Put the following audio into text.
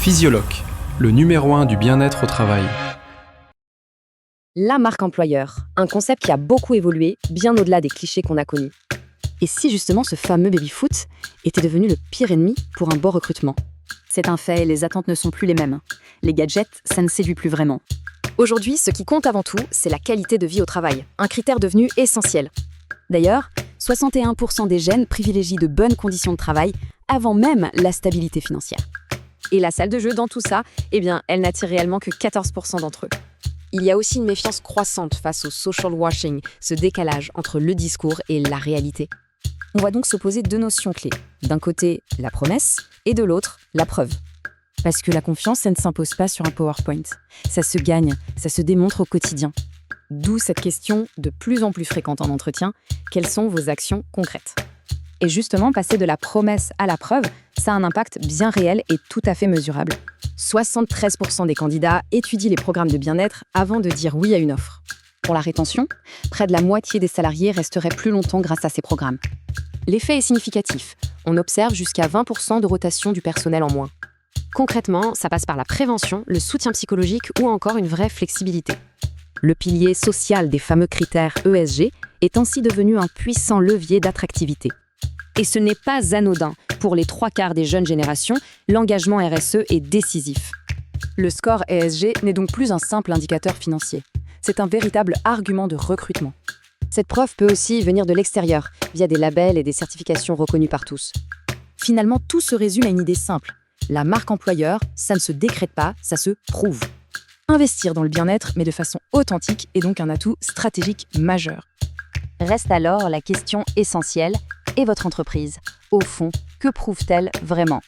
Physioloc, le numéro 1 du bien-être au travail. La marque employeur, un concept qui a beaucoup évolué, bien au-delà des clichés qu'on a connus. Et si justement ce fameux baby-foot était devenu le pire ennemi pour un bon recrutement? C'est un fait, les attentes ne sont plus les mêmes. Les gadgets, ça ne séduit plus vraiment. Aujourd'hui, ce qui compte avant tout, c'est la qualité de vie au travail, un critère devenu essentiel. D'ailleurs, 61% des jeunes privilégient de bonnes conditions de travail avant même la stabilité financière. Et la salle de jeu dans tout ça, elle n'attire réellement que 14% d'entre eux. Il y a aussi une méfiance croissante face au social washing, ce décalage entre le discours et la réalité. On voit donc s'opposer deux notions clés. D'un côté, la promesse, et de l'autre, la preuve. Parce que la confiance, ça ne s'impose pas sur un PowerPoint. Ça se gagne, ça se démontre au quotidien. D'où cette question de plus en plus fréquente en entretien, quelles sont vos actions concrètes? Et justement, passer de la promesse à la preuve, ça a un impact bien réel et tout à fait mesurable. 73% des candidats étudient les programmes de bien-être avant de dire oui à une offre. Pour la rétention, près de la moitié des salariés resteraient plus longtemps grâce à ces programmes. L'effet est significatif. On observe jusqu'à 20% de rotation du personnel en moins. Concrètement, ça passe par la prévention, le soutien psychologique ou encore une vraie flexibilité. Le pilier social des fameux critères ESG est ainsi devenu un puissant levier d'attractivité. Et ce n'est pas anodin. Pour les 3/4 des jeunes générations, l'engagement RSE est décisif. Le score ESG n'est donc plus un simple indicateur financier. C'est un véritable argument de recrutement. Cette preuve peut aussi venir de l'extérieur, via des labels et des certifications reconnues par tous. Finalement, tout se résume à une idée simple. La marque employeur, ça ne se décrète pas, ça se prouve. Investir dans le bien-être, mais de façon authentique, est donc un atout stratégique majeur. Reste alors la question essentielle, et votre entreprise, au fond, que prouve-t-elle vraiment ?